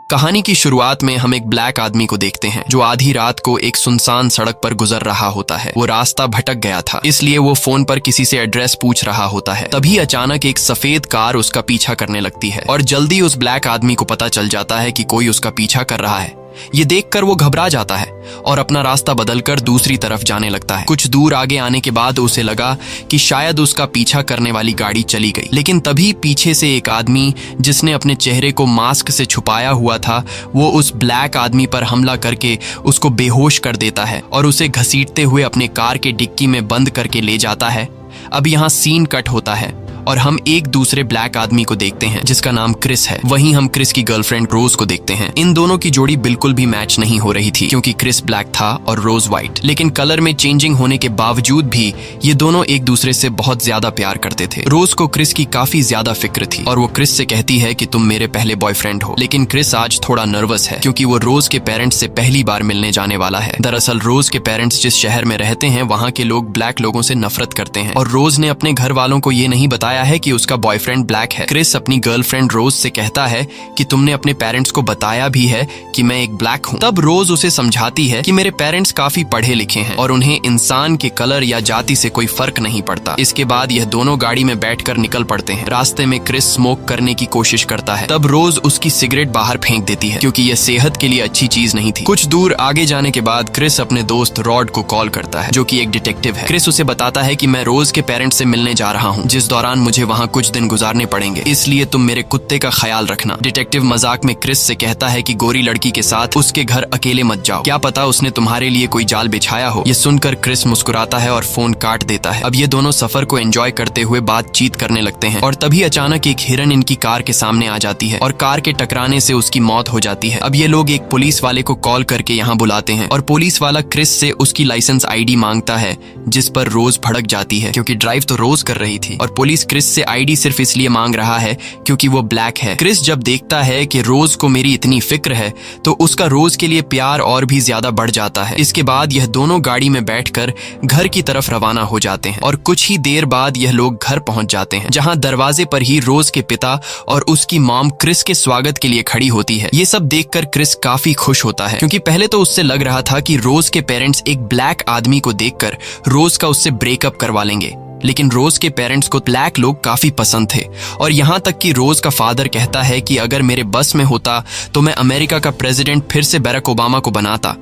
कहानी की शुरुआत में हम एक ब्लैक आदमी को देखते हैं जो आधी रात को एक सुनसान सड़क पर गुजर रहा होता है। वो रास्ता भटक गया था, इसलिए वो फोन पर किसी से एड्रेस पूछ रहा होता है। तभी अचानक एक सफेद कार उसका पीछा करने लगती है और जल्दी उस ब्लैक आदमी को पता चल जाता है कि कोई उसका पीछा कर रहा है। ये देखकर वो घबरा जाता है और अपना रास्ता बदलकर दूसरी तरफ जाने लगता है। कुछ दूर आगे आने के बाद उसे लगा कि शायद उसका पीछा करने वाली गाड़ी चली गई, लेकिन तभी पीछे से एक आदमी जिसने अपने चेहरे को मास्क से छुपाया हुआ था, वो उस ब्लैक आदमी पर हमला करके उसको बेहोश कर देता है और उसे घसीटते हुए अपने कार के डिक्की में बंद करके ले जाता है। अब यहाँ सीन कट होता है और हम एक दूसरे ब्लैक आदमी को देखते हैं जिसका नाम क्रिस है। वहीं हम क्रिस की गर्लफ्रेंड रोज को देखते हैं। इन दोनों की जोड़ी बिल्कुल भी मैच नहीं हो रही थी क्योंकि क्रिस ब्लैक था और रोज व्हाइट, लेकिन कलर में चेंजिंग होने के बावजूद भी ये दोनों एक दूसरे से बहुत ज्यादा प्यार करते थे। रोज को क्रिस की काफी ज्यादा फिक्र थी और वो क्रिस से कहती है कि तुम मेरे पहले बॉयफ्रेंड हो, लेकिन क्रिस आज थोड़ा नर्वस है क्योंकि वो रोज के पेरेंट्स से पहली बार मिलने जाने वाला है। दरअसल रोज के पेरेंट्स जिस शहर में रहते हैं वहाँ के लोग ब्लैक लोगों से नफरत करते हैं और रोज ने अपने घर वालों को ये नहीं बताया है कि उसका बॉयफ्रेंड ब्लैक है। क्रिस अपनी गर्लफ्रेंड रोज से कहता है कि तुमने अपने पेरेंट्स को बताया भी है कि मैं एक ब्लैक हूँ। तब रोज उसे समझाती है कि मेरे पेरेंट्स काफी पढ़े लिखे हैं और उन्हें इंसान के कलर या जाति से कोई फर्क नहीं पड़ता। इसके बाद यह दोनों गाड़ी में बैठकर निकल पड़ते हैं। रास्ते में क्रिस स्मोक करने की कोशिश करता है, तब रोज उसकी सिगरेट बाहर फेंक देती है क्योंकि यह सेहत के लिए अच्छी चीज नहीं थी। कुछ दूर आगे जाने के बाद क्रिस अपने दोस्त रॉड को कॉल करता है जो कि एक डिटेक्टिव है। क्रिस उसे बताता है कि मैं रोज के पेरेंट्स से मिलने जा रहा हूँ, जिस दौरान मुझे वहाँ कुछ दिन गुजारने पड़ेंगे, इसलिए तुम मेरे कुत्ते का ख्याल रखना। डिटेक्टिव मजाक में क्रिस से कहता है कि गोरी लड़की के साथ उसके घर अकेले मत जाओ, क्या पता उसने तुम्हारे लिए कोई जाल बिछाया हो। ये सुनकर क्रिस मुस्कुराता है और फोन काट देता है। अब ये दोनों सफर को एंजॉय करते हुए बातचीत करने लगते हैं और तभी अचानक एक हिरन इनकी कार के सामने आ जाती है और कार के टकराने से उसकी मौत हो जाती है। अब ये लोग एक पुलिस वाले को कॉल करके यहाँ बुलाते हैं और पुलिस वाला क्रिस से उसकी लाइसेंस आईडी मांगता है, जिस पर रोज भड़क जाती है क्योंकि ड्राइव तो रोज कर रही थी और पुलिस क्रिस से आईडी सिर्फ इसलिए मांग रहा है क्योंकि वो ब्लैक है। क्रिस जब देखता है कि रोज को मेरी इतनी फिक्र है तो उसका रोज के लिए प्यार और भी ज्यादा बढ़ जाता है। इसके बाद यह दोनों गाड़ी में बैठकर घर की तरफ रवाना हो जाते हैं और कुछ ही देर बाद यह लोग घर पहुंच जाते हैं जहां दरवाजे पर ही रोज के पिता और उसकी मॉम क्रिस के स्वागत के लिए खड़ी होती है। ये सब देखकर क्रिस काफी खुश होता है क्योंकि पहले तो उससे लग रहा था कि रोज के पेरेंट्स एक ब्लैक आदमी को देखकर रोज का उससे ब्रेकअप करवा लेंगे, लेकिन रोज के पेरेंट्स को ब्लैक लोग काफी पसंद थे और यहाँ तक कि रोज का फादर कहता है कि अगर मेरे बस में होता तो मैं अमेरिका का प्रेसिडेंट फिर से बराक ओबामा को बनाता।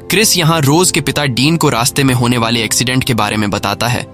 क्रिस यहाँ रोज के पिता डीन को रास्ते में होने वाले एक्सीडेंट के बारे में बताता है।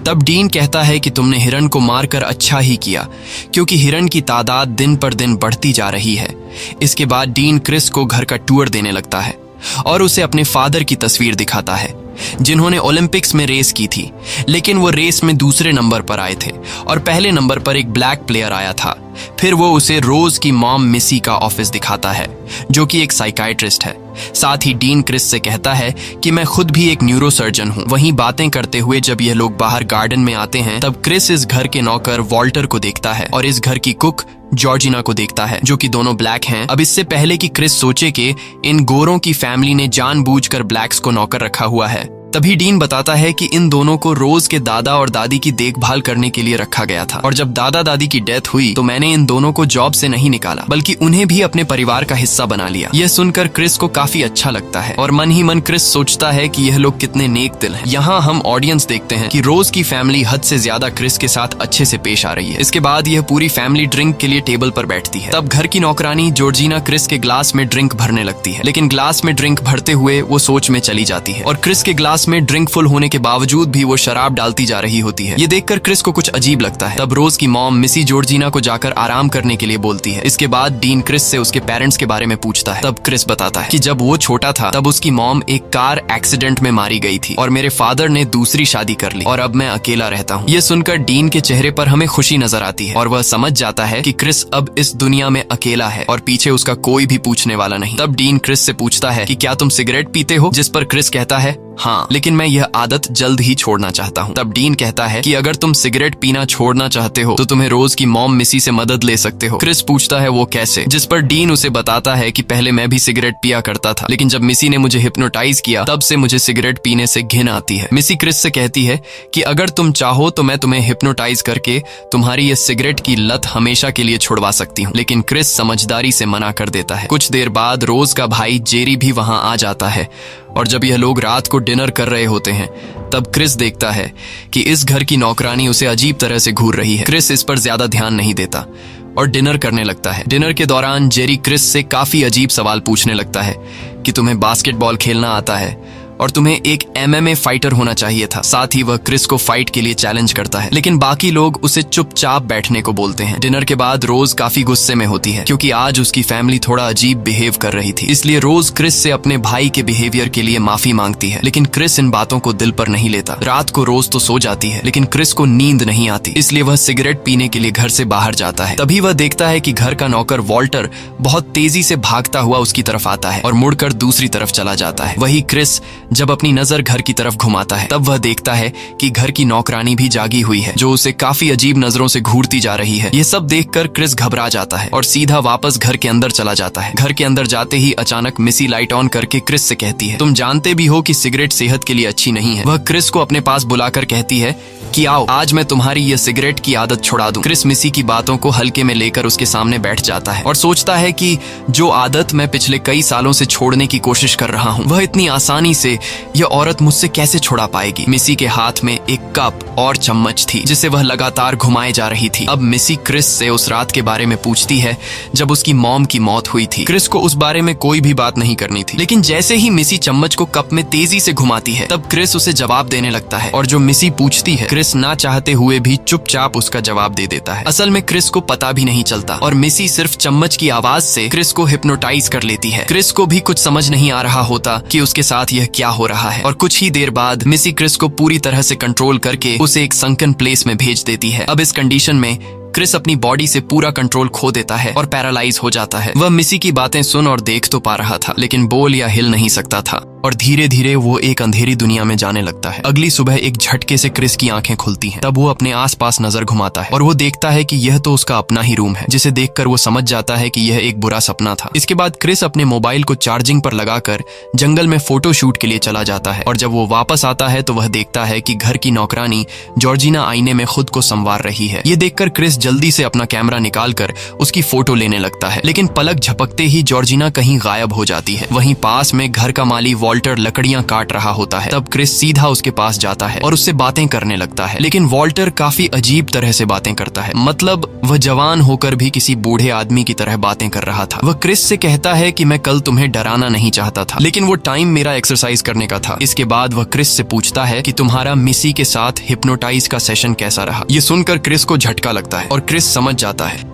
तब डीन कहता है कि तुमने हिरन को मारकर अच्छा ही किया क्योंकि हिरन की तादाद दिन पर दिन बढ़ती जा रही है। इसके बाद डीन क्रिस को घर का टूर देने लगता है और उसे अपने फादर की तस्वीर दिखाता है जिन्होंने ओलंपिक्स में रेस की थी, लेकिन वो रेस में दूसरे नंबर पर आए थे और पहले नंबर पर एक ब्लैक प्लेयर आया था। फिर वो उसे रोज की मॉम मिसी का ऑफिस दिखाता है जो कि एक साइकाइट्रिस्ट है। साथ ही डीन क्रिस से कहता है कि मैं खुद भी एक न्यूरोसर्जन हूँ। वहीं बातें करते हुए जब ये लोग बाहर गार्डन में आते हैं तब क्रिस इस घर के नौकर वॉल्टर को देखता है और इस घर की कुक जॉर्जिना को देखता है जो कि दोनों ब्लैक हैं। अब इससे पहले कि क्रिस सोचे कि इन गोरों की फैमिली ने जानबूझकर ब्लैक्स को नौकर रखा हुआ है, तभी डीन बताता है कि इन दोनों को रोज के दादा और दादी की देखभाल करने के लिए रखा गया था और जब दादा दादी की डेथ हुई तो मैंने इन दोनों को जॉब से नहीं निकाला बल्कि उन्हें भी अपने परिवार का हिस्सा बना लिया। यह सुनकर क्रिस को काफी अच्छा लगता है और मन ही मन क्रिस सोचता है कि यह लोग कितने नेक दिल हैं। यहाँ हम ऑडियंस देखते हैं कि रोज की फैमिली हद से ज्यादा क्रिस के साथ अच्छे से पेश आ रही है। इसके बाद यह पूरी फैमिली ड्रिंक के लिए टेबल पर बैठती है। तब घर की नौकरानी जॉर्जिना क्रिस के ग्लास में ड्रिंक भरने लगती है, लेकिन ग्लास में ड्रिंक भरते हुए वो सोच में चली जाती है और क्रिस के ग्लास में ड्रिंक फुल होने के बावजूद भी वो शराब डालती जा रही होती है। ये देखकर क्रिस को कुछ अजीब लगता है। तब रोज की मॉम मिसी जॉर्जिना को जाकर आराम करने के लिए बोलती है। इसके बाद डीन क्रिस से उसके पेरेंट्स के बारे में पूछता है। तब क्रिस बताता है कि जब वो छोटा था तब उसकी मॉम एक कार एक्सीडेंट में मारी गई थी और मेरे फादर ने दूसरी शादी कर ली और अब मैं अकेला रहता हूँ। ये सुनकर डीन के चेहरे पर हमें खुशी नजर आती है और वह समझ जाता है कि क्रिस अब इस दुनिया में अकेला है और पीछे उसका कोई भी पूछने वाला नहीं। तब डीन क्रिस से पूछता है कि क्या तुम सिगरेट पीते हो, जिस पर क्रिस कहता है हाँ, लेकिन मैं यह आदत जल्द ही छोड़ना चाहता हूँ। तब डीन कहता है कि अगर तुम सिगरेट पीना छोड़ना चाहते हो तो तुम्हें रोज की मॉम मिसी से मदद ले सकते हो। क्रिस पूछता है वो कैसे, जिस पर डीन उसे बताता है कि पहले मैं भी सिगरेट पिया करता था, लेकिन जब मिसी ने मुझे हिप्नोटाइज किया तब से मुझे सिगरेट पीने से घिन आती है। मिसी क्रिस से कहती है कि अगर तुम चाहो तो मैं तुम्हें हिप्नोटाइज करके तुम्हारी ये सिगरेट की लत हमेशा के लिए छुड़वा सकती हूँ, लेकिन क्रिस समझदारी से मना कर देता है। कुछ देर बाद रोज का भाई जेरी भी वहां आ जाता है और जब यह लोग रात को डिनर कर रहे होते हैं तब क्रिस देखता है कि इस घर की नौकरानी उसे अजीब तरह से घूर रही है। क्रिस इस पर ज्यादा ध्यान नहीं देता और डिनर करने लगता है। डिनर के दौरान जेरी क्रिस से काफी अजीब सवाल पूछने लगता है कि तुम्हें बास्केटबॉल खेलना आता है और तुम्हें एक MMA फाइटर होना चाहिए था। साथ ही वह क्रिस को फाइट के लिए चैलेंज करता है, लेकिन बाकी लोग उसे चुपचाप बैठने को बोलते हैं। डिनर के बाद रोज काफी गुस्से में होती है क्योंकि आज उसकी फैमिली थोड़ा अजीब बिहेव कर रही थी, इसलिए रोज क्रिस से अपने भाई के बिहेवियर के लिए माफी मांगती है, लेकिन क्रिस इन बातों को दिल पर नहीं लेता। रात को रोज तो सो जाती है, लेकिन क्रिस को नींद नहीं आती, इसलिए वह सिगरेट पीने के लिए घर से बाहर जाता है। तभी वह देखता है कि घर का नौकर वॉल्टर बहुत तेजी से भागता हुआ उसकी तरफ आता है और मुड़कर दूसरी तरफ चला जाता है। वही क्रिस जब अपनी नजर घर की तरफ घुमाता है तब वह देखता है कि घर की नौकरानी भी जागी हुई है, जो उसे काफी अजीब नजरों से घूरती जा रही है। यह सब देखकर क्रिस घबरा जाता है और सीधा वापस घर के अंदर चला जाता है। घर के अंदर जाते ही अचानक मिसी लाइट ऑन करके क्रिस से कहती है, तुम जानते भी हो कि सिगरेट सेहत के लिए अच्छी नहीं है। वह क्रिस को अपने पास बुलाकर कहती है कि आओ आज मैं तुम्हारी ये सिगरेट की आदत छुड़ा दूं। क्रिस मिसी की बातों को हल्के में लेकर उसके सामने बैठ जाता है और सोचता है कि जो आदत मैं पिछले कई सालों से छोड़ने की कोशिश कर रहा हूँ वह इतनी आसानी से यह औरत मुझसे कैसे छुड़ा पाएगी। मिसी के हाथ में एक कप और चम्मच थी जिसे वह लगातार घुमाए जा रही थी। अब मिसी क्रिस से उस रात के बारे में पूछती है जब उसकी मॉम की मौत हुई थी। क्रिस को उस बारे में कोई भी बात नहीं करनी थी, लेकिन जैसे ही मिसी चम्मच को कप में तेजी से घुमाती है तब क्रिस उसे जवाब देने लगता है और जो मिसी पूछती है क्रिस ना चाहते हुए भी चुपचाप उसका जवाब दे देता है। असल में क्रिस को पता भी नहीं चलता और मिसी सिर्फ चम्मच की आवाज से क्रिस को हिप्नोटाइज कर लेती है। क्रिस को भी कुछ समझ नहीं आ रहा होता कि उसके साथ यह क्या हो रहा है और कुछ ही देर बाद मिसी क्रिस को पूरी तरह से कंट्रोल करके उसे एक संकन प्लेस में भेज देती है। अब इस कंडीशन में क्रिस अपनी बॉडी से पूरा कंट्रोल खो देता है और पैरालाइज हो जाता है। वह मिसी की बातें सुन और देख तो पा रहा था, लेकिन बोल या हिल नहीं सकता था और धीरे धीरे वो एक अंधेरी दुनिया में जाने लगता है। अगली सुबह एक झटके से क्रिस की आंखें खुलती हैं। तब वो अपने आसपास नजर घुमाता है और वो देखता है कि यह तो उसका अपना ही रूम है, जिसे देखकर वो समझ जाता है कि यह एक बुरा सपना था। इसके बाद क्रिस अपने मोबाइल को चार्जिंग पर लगाकर जंगल में फोटो शूट के लिए चला जाता है और जब वो वापस आता है तो वह देखता है कि घर की नौकरानी जॉर्जिना आईने में खुद को संवार रही है। ये देखकर क्रिस जल्दी से अपना कैमरा निकालकर उसकी फोटो लेने लगता है, लेकिन पलक झपकते ही जॉर्जिना कहीं गायब हो जाती है। वहीं पास में घर का माली वॉल्टर लकड़ियां काट रहा होता है। तब क्रिस सीधा उसके पास जाता है और उससे बातें करने लगता है, लेकिन वॉल्टर काफी अजीब तरह से बातें करता है। मतलब वह जवान होकर भी किसी बूढ़े आदमी की तरह बातें कर रहा था। वह क्रिस से कहता है कि मैं कल तुम्हें डराना नहीं चाहता था, लेकिन वो टाइम मेरा एक्सरसाइज करने का था। इसके बाद वह क्रिस से पूछता है कि तुम्हारा मिसी के साथ हिप्नोटाइज का सेशन कैसा रहा। ये सुनकर क्रिस को झटका लगता है और क्रिस समझ जाता है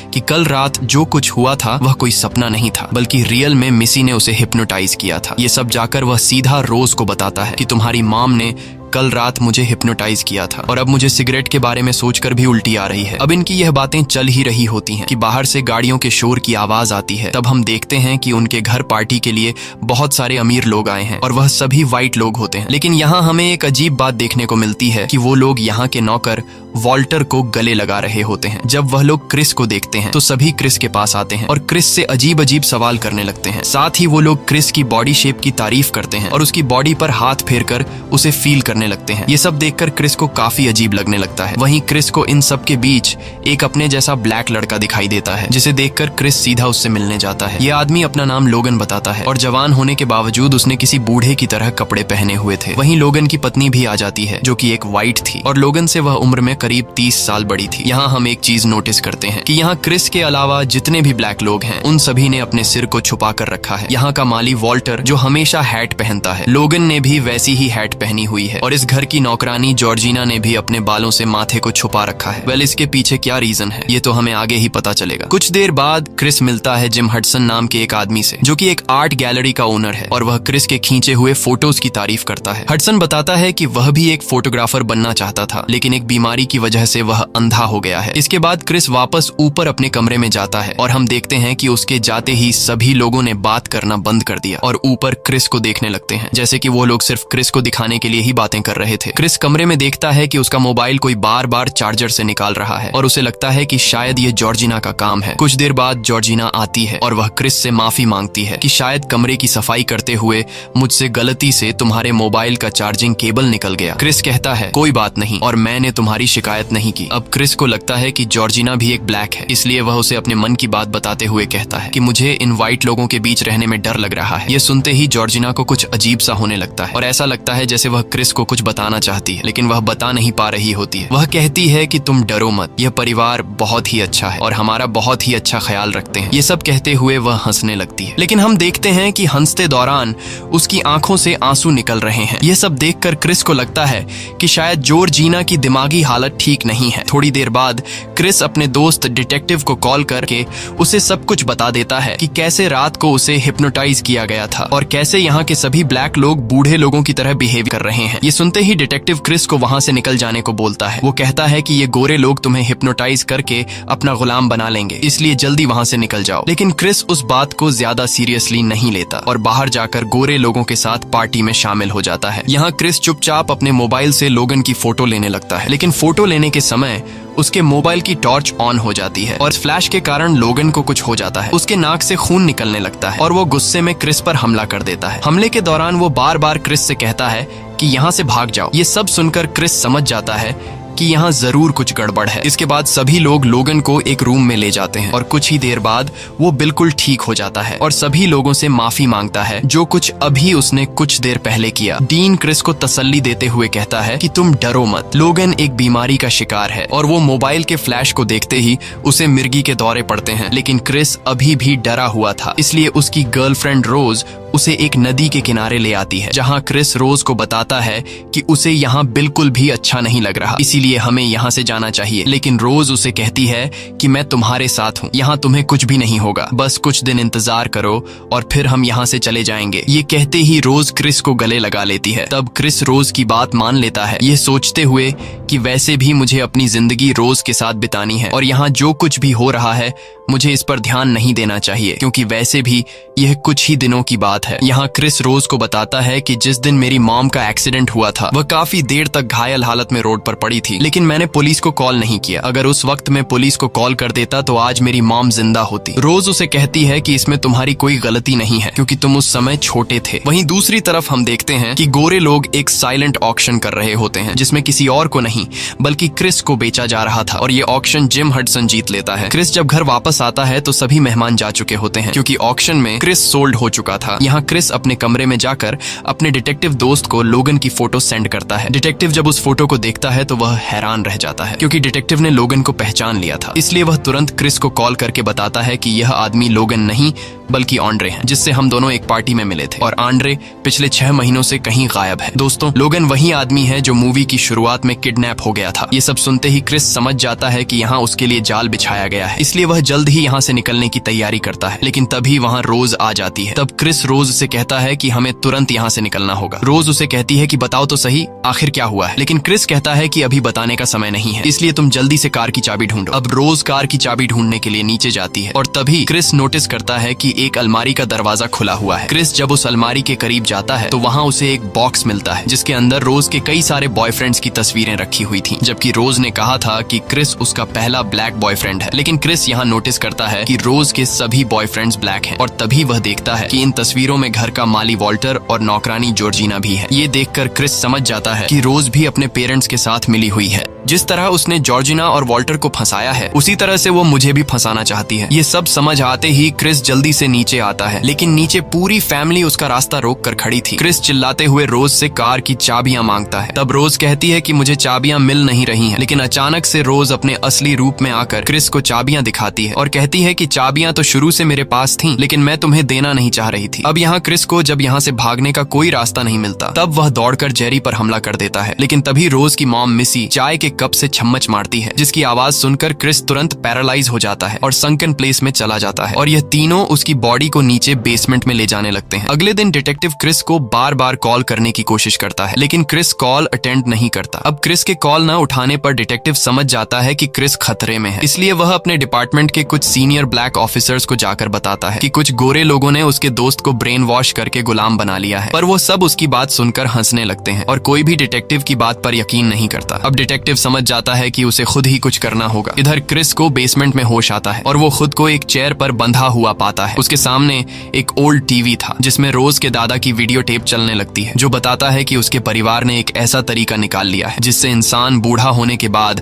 कि कल रात जो कुछ हुआ था वह कोई सपना नहीं था, बल्कि रियल में मिसी ने उसे हिप्नोटाइज किया था। ये सब जाकर वह सीधा रोज को बताता है कि तुम्हारी मॉम ने कल रात मुझे हिप्नोटाइज किया था और अब मुझे सिगरेट के बारे में सोचकर भी उल्टी आ रही है। अब इनकी यह बातें चल ही रही होती हैं कि बाहर से गाड़ियों के शोर की आवाज आती है। तब हम देखते हैं कि उनके घर पार्टी के लिए बहुत सारे अमीर लोग आए हैं और वह सभी वाइट लोग होते हैं। लेकिन यहाँ हमें एक अजीब बात देखने को मिलती है कि वो लोग यहाँ के नौकर वॉल्टर को गले लगा रहे होते हैं। जब वह लोग क्रिस को देखते हैं तो सभी क्रिस के पास आते हैं और क्रिस से अजीब अजीब सवाल करने लगते हैं। साथ ही वो लोग क्रिस की बॉडी शेप की तारीफ करते हैं और उसकी बॉडी पर हाथ फेरकर उसे फील करने लगते हैं। ये सब देखकर क्रिस को काफी अजीब लगने लगता है। वहीं क्रिस को इन सब के बीच एक अपने जैसा ब्लैक लड़का दिखाई देता है, जिसे देखकर क्रिस सीधा उससे मिलने जाता है। ये आदमी अपना नाम लोगन बताता है और जवान होने के बावजूद उसने किसी बूढ़े की तरह कपड़े पहने हुए थे। वहीं लोगन की पत्नी भी आ जाती है जो कि एक वाइट थी और लोगन से वह उम्र में करीब 30 साल बड़ी थी। यहाँ हम एक चीज नोटिस करते हैं कि यहाँ क्रिस के अलावा जितने भी ब्लैक लोग हैं उन सभी ने अपने सिर को छुपा कर रखा है। यहाँ का माली वॉल्टर जो हमेशा हैट पहनता है, लोगन ने भी वैसी ही हैट पहनी हुई है और इस घर की नौकरानी जॉर्जिना ने भी अपने बालों से माथे को छुपा रखा है। वेल, इसके पीछे क्या रीजन है ये तो हमें आगे ही पता चलेगा। कुछ देर बाद क्रिस मिलता है जिम हडसन नाम के एक आदमी से, जो कि एक आर्ट गैलरी का ओनर है, और वह क्रिस के खींचे हुए फोटोज की तारीफ करता है। हडसन बताता है कि वह भी एक फोटोग्राफर बनना चाहता था, लेकिन एक बीमारी की वजह से वह अंधा हो गया है। इसके बाद क्रिस वापस ऊपर अपने कमरे में जाता है और हम देखते हैं कि उसके जाते ही सभी लोगों ने बात करना बंद कर दिया और ऊपर क्रिस को देखने लगते हैं, जैसे कि वो लोग सिर्फ क्रिस को दिखाने के लिए ही बातें कर रहे थे। क्रिस कमरे में देखता है कि उसका मोबाइल कोई बार बार चार्जर से निकाल रहा है और उसे लगता है कि शायद ये जॉर्जिना का काम है। कुछ देर बाद जॉर्जिना आती है और वह क्रिस से माफी मांगती है कि शायद कमरे की सफाई करते हुए मुझसे गलती से तुम्हारे मोबाइल का चार्जिंग केबल निकल गया। क्रिस कहता है कोई बात नहीं और मैंने तुम्हारी शिकायत नहीं की। अब क्रिस को लगता है कि जॉर्जिना भी एक ब्लैक है, इसलिए वह उसे अपने मन की बात बताते हुए कहता है कि मुझे इन व्हाइट लोगों के बीच रहने में डर लग रहा है। ये सुनते ही जॉर्जिना को कुछ अजीब सा होने लगता है और ऐसा लगता है जैसे वह क्रिस को कुछ बताना चाहती है, लेकिन वह बता नहीं पा रही होती है। वह कहती है कि तुम डरो मत, यह परिवार बहुत ही अच्छा है और हमारा बहुत ही अच्छा ख्याल रखते हैं। ये सब कहते हुए वह हंसने लगती है, लेकिन हम देखते हैं कि हंसते दौरान उसकी आंखों से आंसू निकल रहे हैं। यह सब देखकर क्रिस को लगता है कि शायद जॉर्जिना की दिमागी हालत ठीक नहीं है। थोड़ी देर बाद क्रिस अपने दोस्त डिटेक्टिव को कॉल करके उसे सब कुछ बता देता है कि कैसे रात को उसे हिप्नोटाइज किया गया था और कैसे यहाँ के सभी ब्लैक लोग बूढ़े लोगों की तरह बिहेव कर रहे हैं। ये सुनते ही डिटेक्टिव क्रिस को वहां से निकल जाने को बोलता है। वो कहता है कि ये गोरे लोग तुम्हें हिप्नोटाइज करके अपना गुलाम बना लेंगे, इसलिए जल्दी वहां से निकल जाओ। लेकिन क्रिस उस बात को ज्यादा सीरियसली नहीं लेता और बाहर जाकर गोरे लोगों के साथ पार्टी में शामिल हो जाता है। यहाँ क्रिस चुपचाप अपने मोबाइल से लोगन की फोटो लेने लगता है, लेकिन फोटो लेने के समय उसके मोबाइल की टॉर्च ऑन हो जाती है और फ्लैश के कारण लोगन को कुछ हो जाता है। उसके नाक से खून निकलने लगता है और वो गुस्से में क्रिस पर हमला कर देता है। हमले के दौरान वो बार बार क्रिस से कहता है कि यहाँ से भाग जाओ। ये सब सुनकर क्रिस समझ जाता है कि यहाँ जरूर कुछ गड़बड़ है। इसके बाद सभी लोग लोगन को एक रूम में ले जाते हैं और कुछ ही देर बाद वो बिल्कुल ठीक हो जाता है और सभी लोगों से माफी मांगता है जो कुछ अभी उसने कुछ देर पहले किया। डीन क्रिस को तसल्ली देते हुए कहता है कि तुम डरो मत, लोगन एक बीमारी का शिकार है। और वो मोबाइल के फ्लैश को देखते ही उसे मिर्गी के दौरे पड़ते हैं, लेकिन क्रिस अभी भी डरा हुआ था, इसलिए उसकी गर्लफ्रेंड रोज उसे एक नदी के किनारे ले आती है, जहाँ क्रिस रोज को बताता है कि उसे यहाँ बिल्कुल भी अच्छा नहीं लग रहा, इसीलिए हमें यहाँ से जाना चाहिए। लेकिन रोज उसे कहती है कि मैं तुम्हारे साथ हूँ, यहाँ तुम्हें कुछ भी नहीं होगा, बस कुछ दिन इंतजार करो और फिर हम यहाँ से चले जाएंगे। ये कहते ही रोज क्रिस को गले लगा लेती है। तब क्रिस रोज की बात मान लेता है, ये सोचते हुए कि वैसे भी मुझे अपनी जिंदगी रोज के साथ बितानी है और यहाँ जो कुछ भी हो रहा है मुझे इस पर ध्यान नहीं देना चाहिए, क्योंकि वैसे भी यह कुछ ही दिनों की बात है। यहाँ क्रिस रोज को बताता है कि जिस दिन मेरी मॉम का एक्सीडेंट हुआ था वह काफी देर तक घायल हालत में रोड पर पड़ी थी, लेकिन मैंने पुलिस को कॉल नहीं किया। अगर उस वक्त मैं पुलिस को कॉल कर देता तो आज मेरी मॉम जिंदा होती। रोज उसे कहती है कि इसमें तुम्हारी कोई गलती नहीं है, क्योंकि तुम उस समय छोटे थे। वहीं दूसरी तरफ हम देखते हैं कि गोरे लोग एक साइलेंट ऑक्शन कर रहे होते हैं, जिसमें किसी और को नहीं बल्कि क्रिस को बेचा जा रहा था और ये ऑक्शन जिम हडसन जीत लेता है। क्रिस जब घर वापस आता है तो सभी मेहमान जा चुके होते हैं, क्योंकि ऑक्शन में क्रिस सोल्ड हो चुका था। यहाँ क्रिस अपने कमरे में जाकर अपने डिटेक्टिव दोस्त को लोगन की फोटो सेंड करता है। डिटेक्टिव जब उस फोटो को देखता है तो वह हैरान रह जाता है, क्योंकि डिटेक्टिव ने लोगन को पहचान लिया था। इसलिए वह तुरंत क्रिस को कॉल करके बताता है कि यह आदमी लोगन नहीं बल्कि आंड्रे है, जिससे हम दोनों एक पार्टी में मिले थे और आंड्रे पिछले 6 महीनों से कहीं गायब है। दोस्तों, लोगन वही आदमी है जो मूवी की शुरुआत में किडनैप हो गया था। ये सब सुनते ही क्रिस समझ जाता है कि यहाँ उसके लिए जाल बिछाया गया है, इसलिए वह जल्द ही यहाँ से निकलने की तैयारी करता है। लेकिन तभी वहाँ रोज आ जाती है। तब क्रिस रोज से कहता है कि हमें तुरंत यहाँ से निकलना होगा। रोज उसे कहती है कि बताओ तो सही आखिर क्या हुआ है, लेकिन क्रिस कहता है कि अभी बताने का समय नहीं है, इसलिए तुम जल्दी से कार की चाबी ढूंढो। अब रोज कार की चाबी ढूंढने के लिए नीचे जाती है और तभी क्रिस नोटिस करता है कि एक अलमारी का दरवाजा खुला हुआ है। क्रिस जब उस अलमारी के करीब जाता है तो वहाँ उसे एक बॉक्स मिलता है, जिसके अंदर रोज के कई सारे बॉयफ्रेंड्स की तस्वीरें रखी हुई थी, जबकि रोज ने कहा था कि क्रिस उसका पहला ब्लैक बॉयफ्रेंड है। लेकिन क्रिस यहाँ नोटिस करता है कि रोज के सभी बॉयफ्रेंड्स ब्लैक हैं और तभी वह देखता है कि इन तस्वीरों में घर का माली वॉल्टर और नौकरानी जॉर्जिना भी है। ये देखकर क्रिस समझ जाता है कि रोज भी अपने पेरेंट्स के साथ मिली हुई है। जिस तरह उसने जॉर्जिना और वॉल्टर को फंसाया है उसी तरह से वो मुझे भी फंसाना चाहती है। ये सब समझ आते ही क्रिस जल्दी से नीचे आता है, लेकिन नीचे पूरी फैमिली उसका रास्ता रोक कर खड़ी थी। क्रिस चिल्लाते हुए रोज से कार की चाबियां मांगता है। तब रोज कहती है कि मुझे चाबियां मिल नहीं रही हैं, लेकिन अचानक से रोज अपने असली रूप में आकर क्रिस को चाबियां दिखाती है और कहती है कि चाबियां तो शुरू से मेरे पास थीं, लेकिन मैं तुम्हें देना नहीं चाह रही थी। अब यहाँ क्रिस को जब यहाँ से भागने का कोई रास्ता नहीं मिलता, तब वह दौड़कर जेरी पर हमला कर देता है। लेकिन तभी रोज की मॉम मिसी चाय के कप से चम्मच मारती है, जिसकी आवाज सुनकर क्रिस तुरंत पैरालाइज हो जाता है और संकन प्लेस में चला जाता है और यह तीनों उसकी बॉडी को नीचे बेसमेंट में ले जाने लगते हैं। अगले दिन डिटेक्टिव क्रिस को बार बार कॉल करने की कोशिश करता है, लेकिन क्रिस कॉल अटेंड नहीं करता। अब क्रिस के कॉल न उठाने पर डिटेक्टिव समझ जाता है कि क्रिस खतरे में है, इसलिए वह अपने डिपार्टमेंट के कुछ सीनियर ब्लैक ऑफिसर्स को जाकर बताता है कि कुछ गोरे लोगों ने उसके दोस्त को ब्रेन वॉश करके गुलाम बना लिया है। पर वो सब उसकी बात सुनकर हंसने लगते हैं और कोई भी डिटेक्टिव की बात पर यकीन नहीं करता। अब डिटेक्टिव समझ जाता है कि उसे खुद ही कुछ करना होगा। इधर क्रिस को बेसमेंट में होश आता है और वो खुद को एक चेयर पर बंधा हुआ पाता है। उसके सामने एक ओल्ड टीवी था जिसमें रोज के दादा की वीडियो टेप चलने लगती है, जो बताता है कि उसके परिवार ने एक ऐसा तरीका निकाल लिया है जिससे इंसान बूढ़ा होने के बाद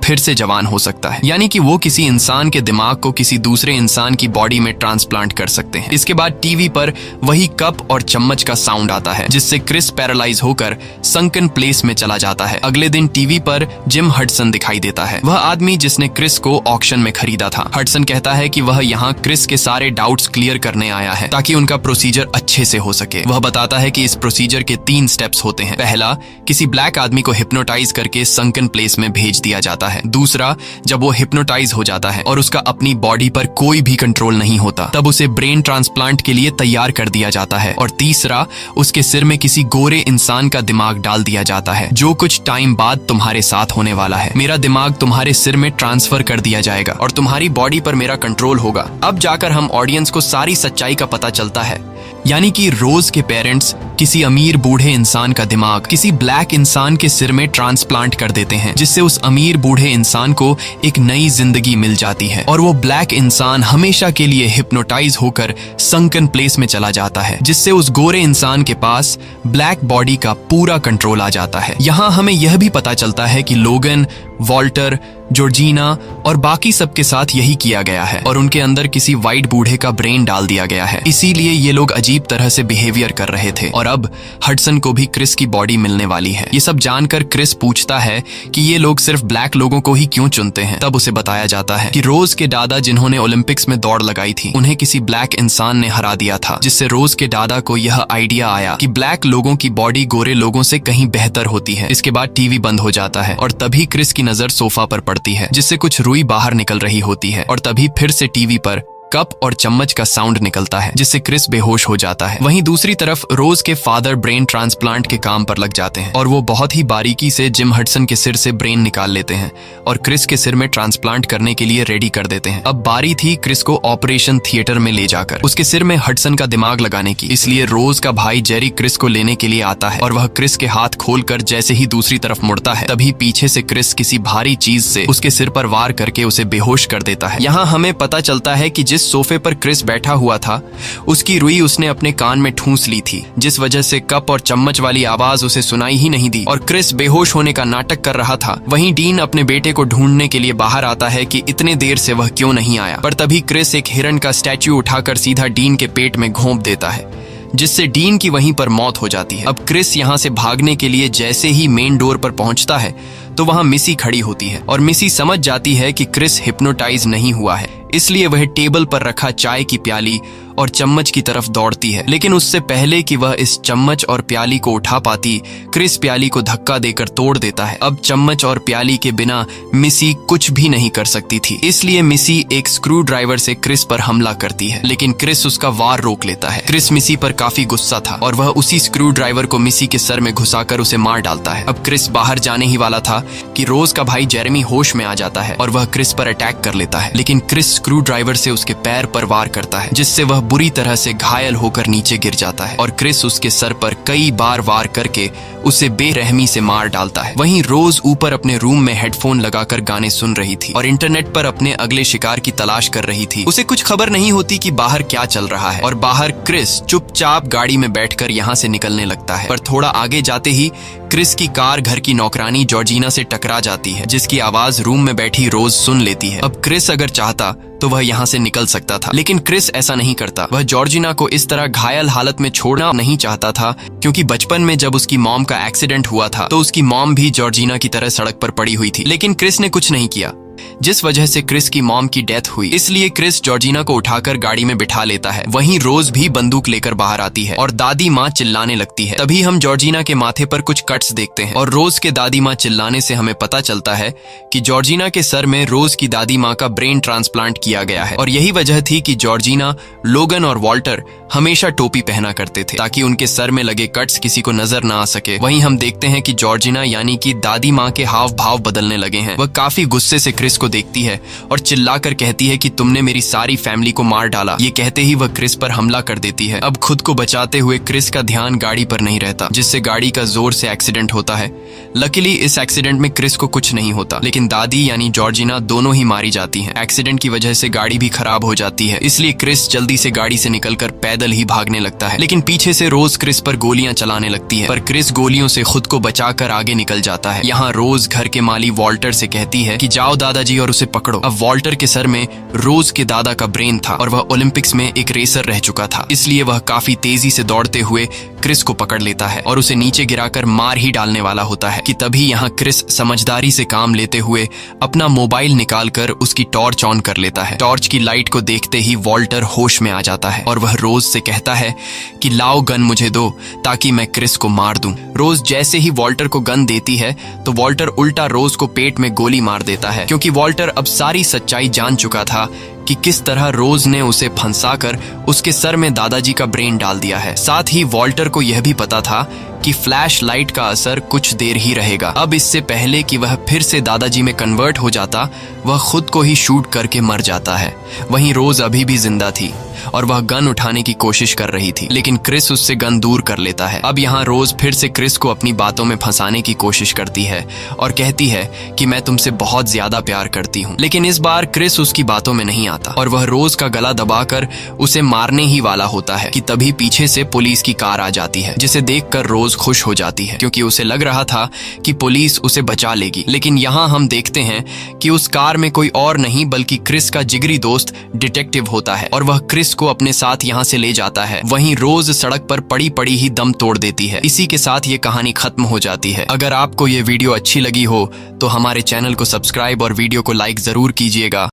फिर से जवान हो सकता है, यानी कि वो किसी इंसान के दिमाग को किसी दूसरे इंसान की बॉडी में ट्रांसप्लांट कर सकते हैं। इसके बाद टीवी पर वही कप और चम्मच का साउंड आता है, जिससे क्रिस पैरालाइज होकर संकन प्लेस में चला जाता है। अगले दिन टीवी पर जिम हडसन दिखाई देता है, वह आदमी जिसने क्रिस को ऑक्शन में खरीदा था। हडसन कहता है कि वह यहाँ क्रिस के सारे डाउट्स क्लियर करने आया है ताकि उनका प्रोसीजर अच्छे से हो सके। वह बताता है कि इस प्रोसीजर के 3 स्टेप्स होते हैं। पहला, किसी ब्लैक आदमी को हिप्नोटाइज करके संकन प्लेस में भेज दिया जाता है। दूसरा, जब वो हिप्नोटाइज हो जाता है और उसका अपनी बॉडी पर कोई भी कंट्रोल नहीं होता, तब उसे ब्रेन ट्रांसप्लांट के लिए तैयार कर दिया जाता है। और तीसरा, उसके सिर में किसी गोरे इंसान का दिमाग डाल दिया जाता है, जो कुछ टाइम बाद तुम्हारे साथ होने वाला है। मेरा दिमाग तुम्हारे सिर में ट्रांसफर कर दिया जाएगा और तुम्हारी बॉडी पर मेरा कंट्रोल होगा। अब जाकर हम ऑडियंस को सारी सच्चाई का पता चलता है, यानी कि रोज के पेरेंट्स किसी अमीर बूढ़े इंसान का दिमाग किसी ब्लैक इंसान के सिर में ट्रांसप्लांट कर देते हैं, जिससे उस अमीर बूढ़े इंसान को एक नई जिंदगी मिल जाती है और वो ब्लैक इंसान हमेशा के लिए हिप्नोटाइज होकर संकन प्लेस में चला जाता है, जिससे उस गोरे इंसान के पास ब्लैक बॉडी का पूरा कंट्रोल आ जाता है। यहाँ हमें यह भी पता चलता है कि लोगन, वॉल्टर, जॉर्जिना और बाकी सबके साथ यही किया गया है और उनके अंदर किसी वाइट बूढ़े का ब्रेन डाल दिया गया है, इसीलिए ये लोग अजीब तरह से बिहेवियर कर रहे थे। और अब हडसन को भी क्रिस की बॉडी मिलने वाली है। ये सब जानकर क्रिस पूछता है कि ये लोग सिर्फ ब्लैक लोगों को ही क्यों चुनते हैं। तब उसे बताया जाता है कि रोज के दादा जिन्होंने ओलंपिक्स में दौड़ लगाई थी, उन्हें किसी ब्लैक इंसान ने हरा दिया था, जिससे रोज के दादा को यह आइडिया आया कि ब्लैक लोगों की बॉडी गोरे लोगों से कहीं बेहतर होती है। इसके बाद टीवी बंद हो जाता है और तभी क्रिस की नजर सोफा पर पड़ती है, जिससे कुछ रुई बाहर निकल रही होती है और तभी फिर से टीवी पर कप और चम्मच का साउंड निकलता है, जिससे क्रिस बेहोश हो जाता है। वहीं दूसरी तरफ रोज के फादर ब्रेन ट्रांसप्लांट के काम पर लग जाते हैं और वो बहुत ही बारीकी से जिम हडसन के सिर से ब्रेन निकाल लेते हैं और क्रिस के सिर में ट्रांसप्लांट करने के लिए रेडी कर देते हैं। अब बारी थी क्रिस को ऑपरेशन थिएटर में ले जाकर उसके सिर में हडसन का दिमाग लगाने की, इसलिए रोज का भाई जेरी क्रिस को लेने के लिए आता है और वह क्रिस के हाथ खोलकर जैसे ही दूसरी तरफ मुड़ता है, तभी पीछे से क्रिस किसी भारी चीज से उसके सिर पर वार करके उसे बेहोश कर देता है। यहाँ हमें पता चलता है कि जिस सोफे पर क्रिस बैठा हुआ था, उसकी रुई उसने अपने कान में ठूंस ली थी, जिस वजह से कप और चम्मच वाली आवाज उसे सुनाई ही नहीं दी और क्रिस बेहोश होने का नाटक कर रहा था। वहीं डीन अपने बेटे को ढूंढने के लिए बाहर आता है कि इतने देर से वह क्यों नहीं आया, पर तभी क्रिस एक हिरन का स्टैच्यू उठाकर सीधा डीन के पेट में घोंप देता है, जिससे डीन की वहीं पर मौत हो जाती है। अब क्रिस यहाँ से भागने के लिए जैसे ही मेन डोर पर पहुंचता है तो वहां मिसी खड़ी होती है और मिसी समझ जाती है कि क्रिस हिप्नोटाइज नहीं हुआ है, इसलिए वह टेबल पर रखा चाय की प्याली और चम्मच की तरफ दौड़ती है। लेकिन उससे पहले कि वह इस चम्मच और प्याली को उठा पाती, क्रिस प्याली को धक्का देकर तोड़ देता है। अब चम्मच और प्याली के बिना मिसी कुछ भी नहीं कर सकती थी, इसलिए मिसी एक स्क्रू ड्राइवर से क्रिस पर हमला करती है, लेकिन क्रिस उसका वार रोक लेता है। क्रिस मिसी पर काफी गुस्सा था और वह उसी स्क्रू ड्राइवर को मिसी के सर में घुसाकर उसे मार डालता है। अब क्रिस बाहर जाने ही वाला था कि रोज का भाई जेरेमी होश में आ जाता है और वह क्रिस पर अटैक कर लेता है, लेकिन क्रिस स्क्रू ड्राइवर से उसके पैर पर वार करता है, जिससे वह बुरी तरह से घायल होकर नीचे गिर जाता है और क्रिस उसके सर पर कई बार वार करके उसे बेरहमी से मार डालता है। वहीं रोज ऊपर अपने रूम में हेडफोन लगाकर गाने सुन रही थी और इंटरनेट पर अपने अगले शिकार की तलाश कर रही थी। उसे कुछ खबर नहीं होती कि बाहर क्या चल रहा है और बाहर क्रिस चुपचाप गाड़ी में बैठकर यहाँ से निकलने लगता है। पर थोड़ा आगे जाते ही क्रिस की कार घर की नौकरानी जॉर्जिना से टकरा जाती है, जिसकी आवाज रूम में बैठी रोज सुन लेती है। अब क्रिस अगर चाहता तो वह यहाँ से निकल सकता था, लेकिन क्रिस ऐसा नहीं करता। वह जॉर्जिना को इस तरह घायल हालत में छोड़ना नहीं चाहता था, क्योंकि बचपन में जब उसकी मॉम का एक्सीडेंट हुआ था तो उसकी मॉम भी जॉर्जिना की तरह सड़क पर पड़ी हुई थी। लेकिन क्रिस ने कुछ नहीं किया, जिस वजह से क्रिस की मॉम की डेथ हुई। इसलिए क्रिस जॉर्जिना को उठाकर गाड़ी में बिठा लेता है। वहीं रोज भी बंदूक लेकर बाहर आती है और दादी माँ चिल्लाने लगती है। तभी हम जॉर्जिना के माथे पर कुछ कट्स देखते हैं और रोज के दादी माँ चिल्लाने से हमें पता चलता है कि जॉर्जिना के सर में रोज की दादी माँ का ब्रेन ट्रांसप्लांट किया गया है। और यही वजह थी कि जॉर्जिना, लोगन और वॉल्टर हमेशा टोपी पहना करते थे, ताकि उनके सर में लगे कट्स किसी को नजर ना आ सके। वहीं हम देखते हैं कि जॉर्जिना यानी कि दादी माँ के हाव भाव बदलने लगे हैं। वह काफी गुस्से से क्रिस को देखती है और चिल्लाकर कहती है कि तुमने मेरी सारी फैमिली को मार डाला। ये कहते ही वह क्रिस पर हमला कर देती है। अब खुद को बचाते हुए क्रिस का ध्यान गाड़ी पर नहीं रहता, जिससे गाड़ी का जोर से एक्सीडेंट होता है। लकीली इस एक्सीडेंट में क्रिस को कुछ नहीं होता, लेकिन दादी यानी जॉर्जिना दोनों ही मारी जाती हैं। एक्सीडेंट की वजह से गाड़ी भी खराब हो जाती है, इसलिए क्रिस जल्दी से गाड़ी से निकलकर पैदल ही भागने लगता है। लेकिन पीछे से रोज क्रिस पर गोलियां चलाने लगती है, पर क्रिस गोलियों से खुद को बचाकर आगे निकल जाता है। यहाँ रोज घर के माली वॉल्टर से कहती है कि जाओ दादाजी और उसे पकड़ो। अब वॉल्टर के सर में रोज के दादा का ब्रेन था और वह ओलंपिक्स में एक रेसर रह चुका था, इसलिए वह काफी तेजी से दौड़ते हुए क्रिस को पकड़ लेता है और उसे नीचे गिराकर मार ही डालने वाला होता है कि तभी यहाँ क्रिस समझदारी से काम लेते हुए अपना मोबाइल निकालकर उसकी टॉर्च ऑन कर लेता है। टॉर्च की लाइट को देखते ही वॉल्टर होश में आ जाता है और वह रोज से कहता है कि लाओ गन मुझे दो ताकि मैं क्रिस को मार दूं। रोज जैसे ही वॉल्टर को गन देती है तो वॉल्टर उल्टा रोज को पेट में गोली मार देता है, क्योंकि वॉल्टर अब सारी सच्चाई जान चुका था कि किस तरह रोज ने उसे फंसाकर उसके सर में दादाजी का ब्रेन डाल दिया है। साथ ही वॉल्टर को यह भी पता था कि फ्लैश लाइट का असर कुछ देर ही रहेगा। अब इससे पहले कि वह फिर से दादाजी में कन्वर्ट हो जाता, वह खुद को ही शूट करके मर जाता है। वहीं रोज अभी भी जिंदा थी और वह गन उठाने की कोशिश कर रही थी, लेकिन क्रिस उससे गन दूर कर लेता है। अब यहाँ रोज फिर से क्रिस को अपनी बातों में फंसाने की कोशिश करती है और कहती है कि मैं तुमसे बहुत ज्यादा प्यार करती हूँ। लेकिन इस बार क्रिस उसकी बातों में नहीं आता और वह रोज का गला दबाकर उसे मारने ही वाला होता है कि तभी पीछे से पुलिस की कार आ जाती है, जिसे देखकर रोज खुश हो जाती है, क्योंकि उसे लग रहा था कि पुलिस उसे बचा लेगी। लेकिन यहाँ हम देखते हैं कि उस कार में कोई और नहीं बल्कि क्रिस का जिगरी दोस्त डिटेक्टिव होता है और वह क्रिस को अपने साथ यहाँ से ले जाता है। वहीं रोज सड़क पर पड़ी पड़ी ही दम तोड़ देती है। इसी के साथ ये कहानी खत्म हो जाती है। अगर आपको ये वीडियो अच्छी लगी हो तो हमारे चैनल को सब्सक्राइब और वीडियो को लाइक जरूर कीजिएगा।